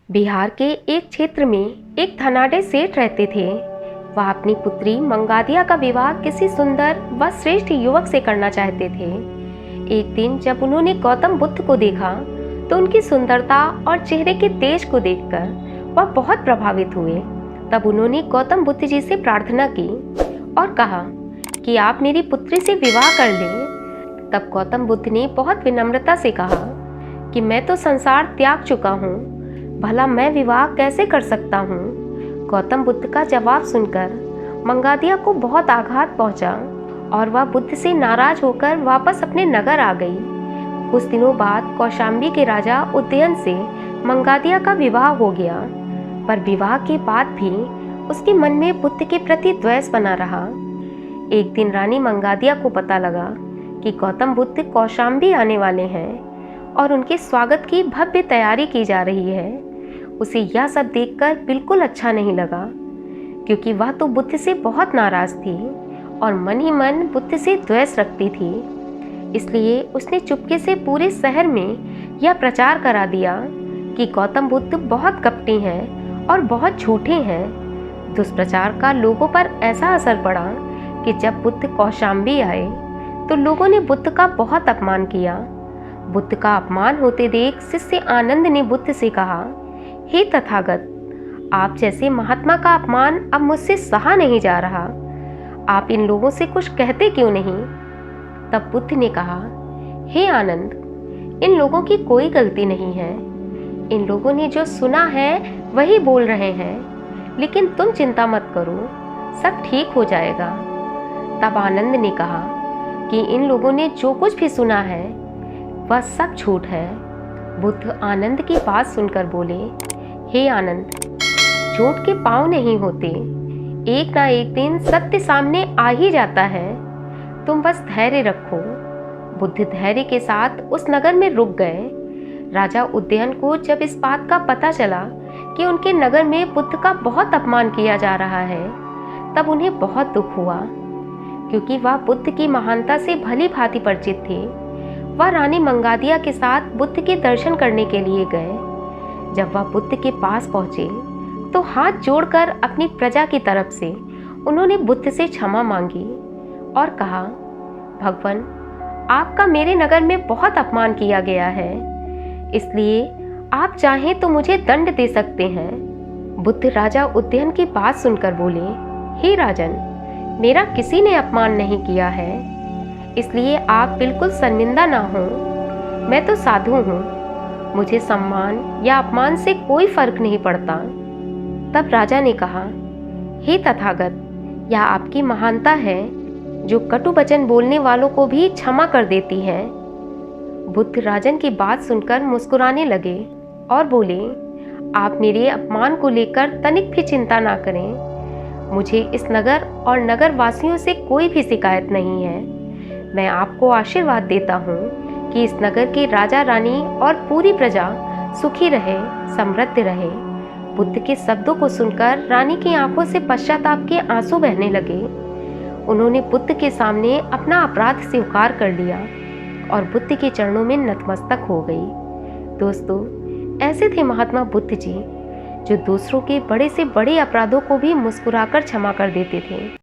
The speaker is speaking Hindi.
बिहार के एक क्षेत्र में एक धनाढ़ सेठ रहते थे। वह अपनी पुत्री मंगादिया का विवाह किसी सुंदर व श्रेष्ठ युवक से करना चाहते थे। एक दिन जब उन्होंने गौतम बुद्ध को देखा तो उनकी सुंदरता और चेहरे के तेज को देखकर वह बहुत प्रभावित हुए। तब उन्होंने गौतम बुद्ध जी से प्रार्थना की और कहा कि आप मेरी पुत्री से विवाह कर लें। तब गौतम बुद्ध ने बहुत विनम्रता से कहा कि मैं तो संसार त्याग चुका हूँ, भला मैं विवाह कैसे कर सकता हूँ। गौतम बुद्ध का जवाब सुनकर मंगादिया को बहुत आघात पहुँचा और वह बुद्ध से नाराज होकर वापस अपने नगर आ गई। कुछ दिनों बाद कौशाम्बी के राजा उदयन से मंगादिया का विवाह हो गया, पर विवाह के बाद भी उसके मन में बुद्ध के प्रति द्वेष बना रहा। एक दिन रानी मंगादिया को पता लगा कि गौतम बुद्ध कौशाम्बी आने वाले हैं और उनके स्वागत की भव्य तैयारी की जा रही है। उसे यह सब देखकर बिल्कुल अच्छा नहीं लगा, क्योंकि वह तो बुद्ध से बहुत नाराज थी और मन ही मन बुद्ध से द्वेष रखती थी। इसलिए उसने चुपके से पूरे शहर में यह प्रचार करा दिया कि गौतम बुद्ध बहुत कपटी हैं और बहुत झूठे हैं। दुष्प्रचार का लोगों पर ऐसा असर पड़ा कि जब बुद्ध कौशाम्बी आए तो लोगों ने बुद्ध का बहुत अपमान किया। बुद्ध का अपमान होते देख शिष्य आनंद ने बुद्ध से कहा, हे तथागत, आप जैसे महात्मा का अपमान अब मुझसे सहा नहीं जा रहा। आप इन लोगों से कुछ कहते क्यों नहीं। तब बुद्ध ने कहा, हे आनंद, इन लोगों की कोई गलती नहीं है। इन लोगों ने जो सुना है वही बोल रहे हैं, लेकिन तुम चिंता मत करो, सब ठीक हो जाएगा। तब आनंद ने कहा कि इन लोगों ने जो कुछ भी सुना है वह सब झूठ है। बुद्ध आनंद की बात सुनकर बोले, हे आनंद, झूठ के पांव नहीं होते, एक ना एक दिन सत्य सामने आ ही जाता है। तुम बस धैर्य रखो। बुद्ध धैर्य के साथ उस नगर में रुक गए। राजा उदयन को जब इस बात का पता चला कि उनके नगर में बुद्ध का बहुत अपमान किया जा रहा है, तब उन्हें बहुत दुख हुआ, क्योंकि वह बुद्ध की महानता से भली भांति परिचित थे। वह रानी मंगादिया के साथ बुद्ध के दर्शन करने के लिए गए। जब वह बुद्ध के पास पहुंचे तो हाथ जोड़कर अपनी प्रजा की तरफ से उन्होंने बुद्ध से क्षमा मांगी और कहा, भगवान, आपका मेरे नगर में बहुत अपमान किया गया है, इसलिए आप चाहें तो मुझे दंड दे सकते हैं। बुद्ध राजा उदयन की बात सुनकर बोले, हे राजन, मेरा किसी ने अपमान नहीं किया है, इसलिए आप बिल्कुल शर्मिंदा ना हो। मैं तो साधु हूँ, मुझे सम्मान या अपमान से कोई फर्क नहीं पड़ता। तब राजा ने कहा, हे तथागत, यह आपकी महानता है जो कटु वचन बोलने वालों को भी क्षमा कर देती है। बुद्ध राजन की बात सुनकर मुस्कुराने लगे और बोले, आप मेरे अपमान को लेकर तनिक भी चिंता ना करें। मुझे इस नगर और नगर वासियों से कोई भी शिकायत नहीं है। मैं आपको आशीर्वाद देता हूँ कि इस नगर के राजा रानी और पूरी प्रजा सुखी रहे, समृद्ध रहे। बुद्ध के शब्दों को सुनकर रानी की आंखों से पश्चाताप के आंसू बहने लगे। उन्होंने बुद्ध के सामने अपना अपराध स्वीकार कर लिया और बुद्ध के चरणों में नतमस्तक हो गई। दोस्तों, ऐसे थे महात्मा बुद्ध जी, जो दूसरों के बड़े से बड़े अपराधों को भी मुस्कुराकर क्षमा कर देते थे।